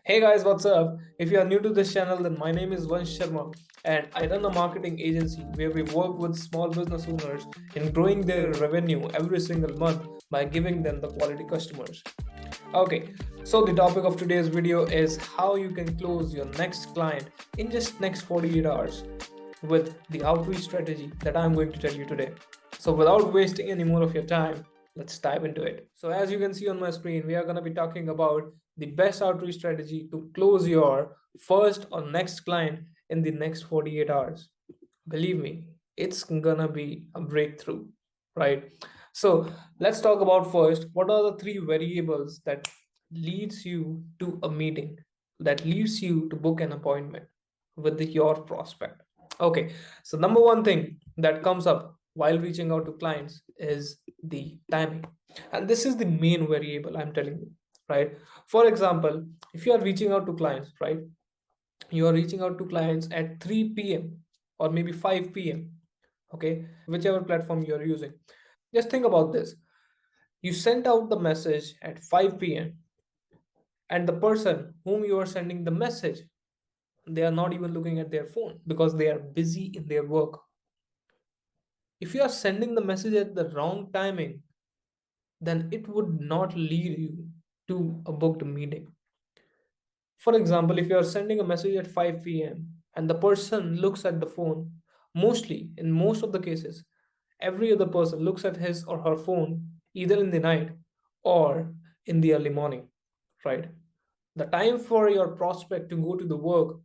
Hey guys, what's up? If you are new to this channel, then my name is Vansh Sharma and I run a marketing agency where we work with small business owners in growing their revenue every single month by giving them the quality customers. Okay, so the topic of today's video is how you can close your next client in just next 48 hours with the outreach strategy that I'm going to tell you today. So without wasting any more of your time, let's dive into it. So as you can see on my screen, we are going to be talking about the best outreach strategy to close your first or next client in the next 48 hours. Believe me, it's gonna be a breakthrough, right? So let's talk about first what are the three variables that leads you to a meeting, that leads you to book an appointment with your prospect. Okay, so number one thing that comes up while reaching out to clients is the timing. And this is the main variable I'm telling you, right? For example, if you are reaching out to clients, right? You are reaching out to clients at 3 p.m. or maybe 5 p.m. Okay, whichever platform you are using. Just think about this. You sent out the message at 5 p.m. and the person whom you are sending the message, they are not even looking at their phone because they are busy in their work. If you are sending the message at the wrong timing, then it would not lead you to a booked meeting. For example, if you are sending a message at 5 p.m. and the person looks at the phone, mostly in most of the cases, every other person looks at his or her phone either in the night or in the early morning, right? The time for your prospect to go to the work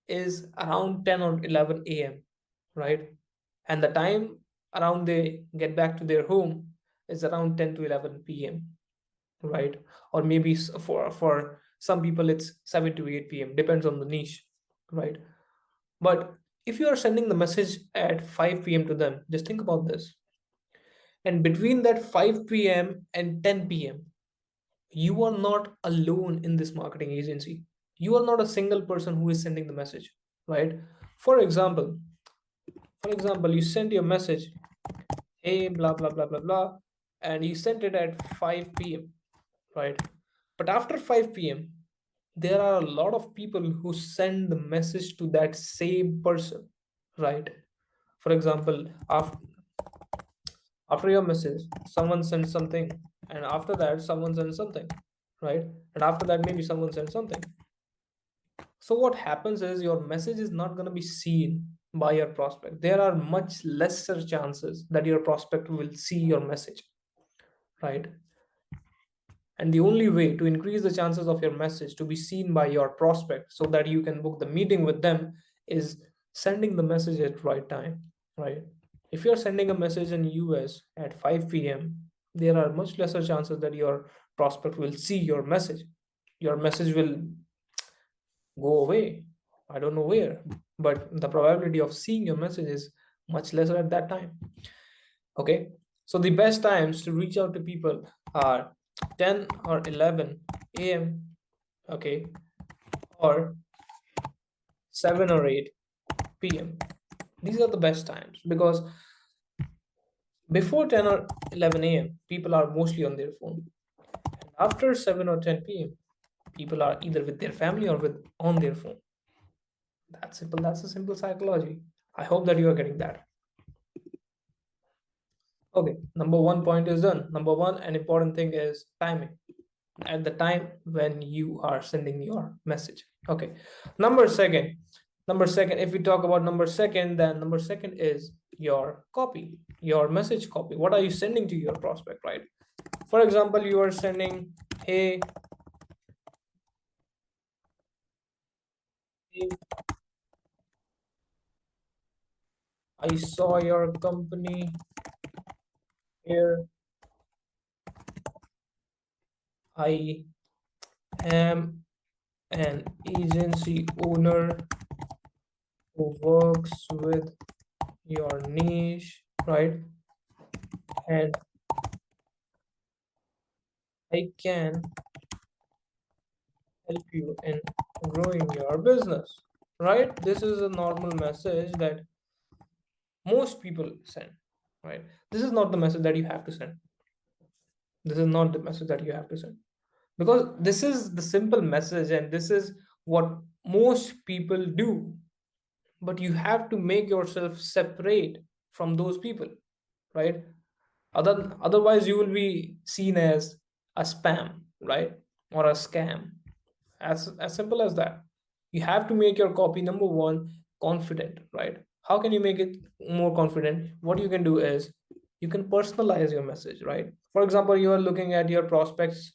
is around 10 or 11 a.m., right? And the time around they get back to their home is around 10 to 11 p.m., right? Or maybe for some people it's 7 to 8 p.m., depends on the niche, right? But if you are sending the message at 5 p.m. to them, just think about this. And between that 5 p.m. and 10 p.m., you are not alone in this marketing agency. You are not a single person who is sending the message, right? For example, you sent your message, hey, blah, blah, blah, blah, blah, and you sent it at 5 p.m., right? But after 5 p.m., there are a lot of people who send the message to that same person, right? For example, after your message, someone sends something, and after that, someone sends something, right? And after that, maybe someone sends something. So what happens is your message is not going to be seen by your prospect. There are much lesser chances that your prospect will see your message, right? And the only way to increase the chances of your message to be seen by your prospect so that you can book the meeting with them is sending the message at right time, right? If you're sending a message in US at 5 p.m., there are much lesser chances that your prospect will see your message. Your message will go away. I don't know where, but the probability of seeing your message is much lesser at that time. Okay, so the best times to reach out to people are 10 or 11 a.m. Okay, or 7 or 8 p.m. These are the best times because before 10 or 11 a.m., people are mostly on their phone. And after 7 or 10 p.m., people are either with their family or with on their phone. That's simple. That's a simple psychology. I hope that you are getting that. Okay, number one point is done. Number one, an important thing is timing at the time when you are sending your message. Okay, number second, if we talk about number second, then number second is your copy, your message copy. What are you sending to your prospect, right? For example, you are sending, hey, I saw your company here. I am an agency owner who works with your niche, right? And I can help you in growing your business, right? This is a normal message that most people send, right? This is not the message that you have to send. This is not the message that you have to send. because this is the simple message and this is what most people do. But you have to make yourself separate from those people, right? Otherwise you will be seen as a spam, right? Or a scam. As simple as that. You have to make your copy, number one, confident, right? How can you make it more confident? What you can do is you can personalize your message, right? For example, you are looking at your prospects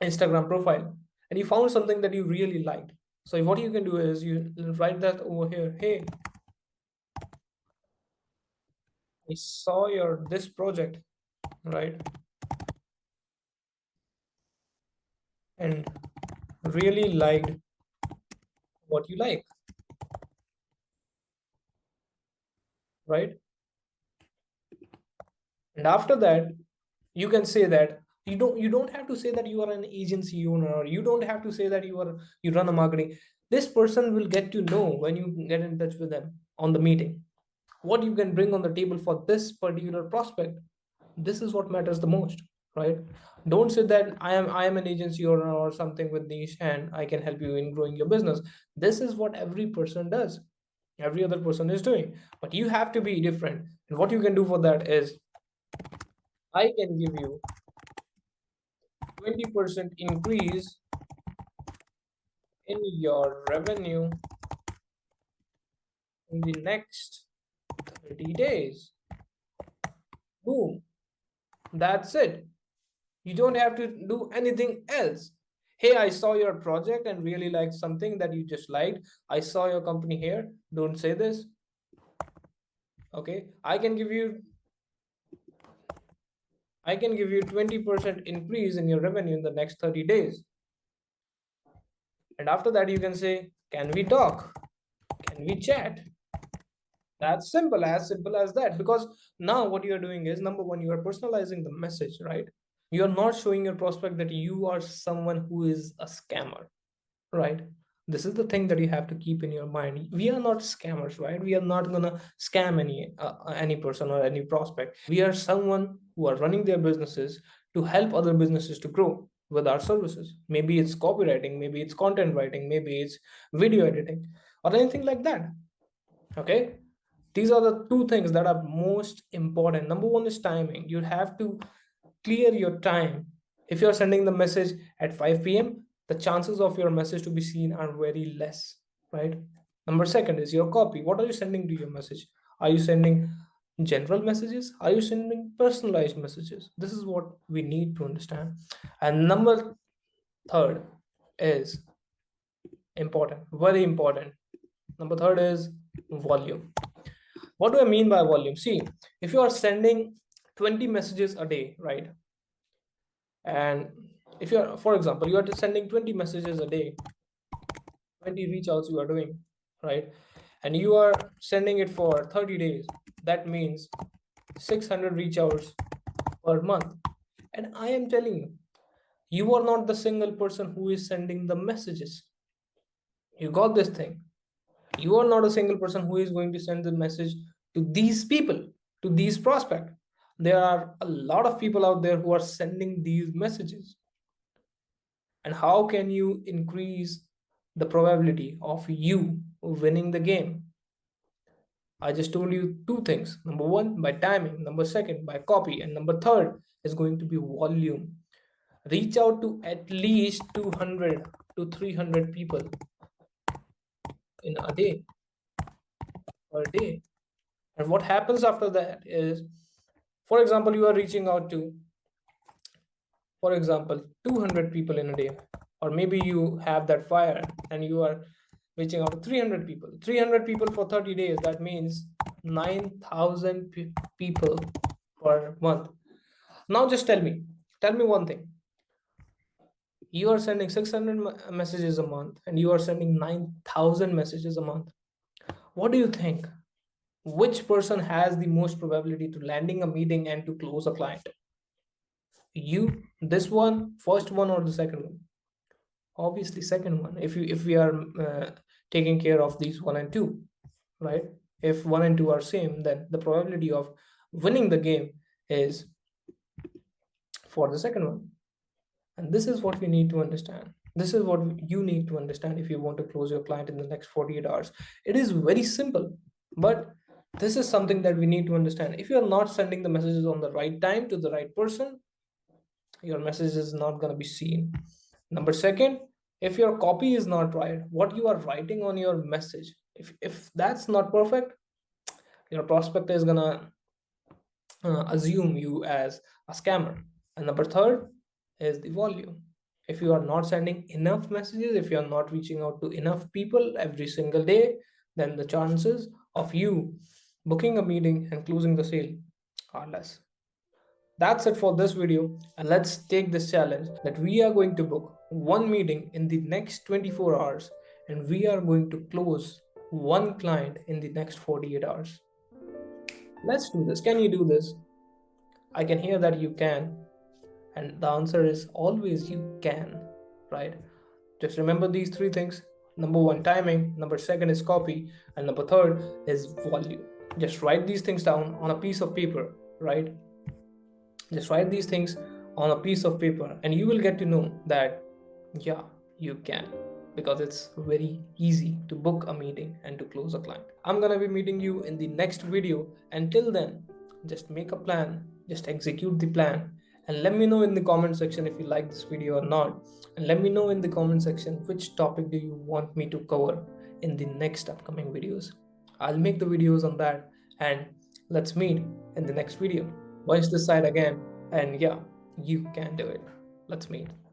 Instagram profile and you found something that you really liked. So what you can do is you write that over here. Hey, I saw your this project, right? And really liked what you like, right? And after that, you can say that you don't have to say that you are an agency owner, or you don't have to say that you run a marketing. This person will get to know when you get in touch with them on the meeting what you can bring on the table for this particular prospect. This is what matters the most, right? Don't say that I am an agency owner or something with niche and I can help you in growing your business. This is what every person does, every other person is doing, but you have to be different. And what you can do for that is I can give you 20% increase in your revenue in the next 30 days. Boom. That's it. You don't have to do anything else. Hey, I saw your project and really liked something that you just liked. I saw your company here. Don't say this. Okay. I can give you 20% increase in your revenue in the next 30 days. And after that, you can say, can we talk? Can we chat? That's simple, as simple as that. Because now what you're doing is, number one, you are personalizing the message, right? You're not showing your prospect that you are someone who is a scammer, right? This is the thing that you have to keep in your mind. We are not scammers, right? We are not gonna scam any person or any prospect. We are someone who are running their businesses to help other businesses to grow with our services. Maybe it's copywriting, maybe it's content writing, maybe it's video editing, or anything like that. Okay, these are the two things that are most important. Number one is timing. You have to clear your time. If you're sending the message at 5 p.m., the chances of your message to be seen are very less, right? Number second is your copy. What are you sending to your message? Are you sending general messages? Are you sending personalized messages? This is what we need to understand. And number third is important, very important. Number third is volume. What do I mean by volume? See, if you are sending 20 messages a day, right? And if you're, for example, you are just sending 20 messages a day, 20 reach outs you are doing, right? And you are sending it for 30 days. That means 600 reach outs per month. And I am telling you, you are not the single person who is sending the messages. You got this thing. You are not a single person who is going to send the message to these people, to these prospects. There are a lot of people out there who are sending these messages. And how can you increase the probability of you winning the game? I just told you two things. Number one, by timing. Number second, by copy. And number third is going to be volume. Reach out to at least 200 to 300 people in a day, per day. And what happens after that is, for example, you are reaching out to, for example, 200 people in a day, or maybe you have that fire and you are reaching out to 300 people. 300 people for 30 days, that means 9,000 people per month. Now just tell me one thing. You are sending 600 messages a month and you are sending 9,000 messages a month. What do you think? Which person has the most probability to landing a meeting and to close a client? You, this one, first one, or the second one? Obviously second one. If we are taking care of these one and two, right? If one and two are same, then the probability of winning the game is for the second one. And this is what we need to understand. This is what you need to understand if you want to close your client in the next 48 hours. It is very simple, but this is something that we need to understand. If you're not sending the messages on the right time to the right person, your message is not going to be seen. Number second, if your copy is not right, what you are writing on your message, if that's not perfect, your prospect is going to assume you as a scammer. And number third is the volume. If you are not sending enough messages, if you are not reaching out to enough people every single day, then the chances of you booking a meeting and closing the sale are less. That's it for this video, and let's take this challenge that we are going to book one meeting in the next 24 hours and we are going to close one client in the next 48 hours. Let's do this. Can you do this? I can hear that you can, and the answer is always you can, right? Just remember these three things. Number one, timing. Number second is copy. And number third is volume. Just write these things down on a piece of paper, right? Just write these things on a piece of paper, and you will get to know that, yeah, you can, because it's very easy to book a meeting and to close a client. I'm gonna be meeting you in the next video. Until then, just make a plan, just execute the plan, and let me know in the comment section if you like this video or not. And let me know in the comment section which topic do you want me to cover in the next upcoming videos. I'll make the videos on that, and let's meet in the next video. Watch this side again, and yeah, you can do it. Let's meet.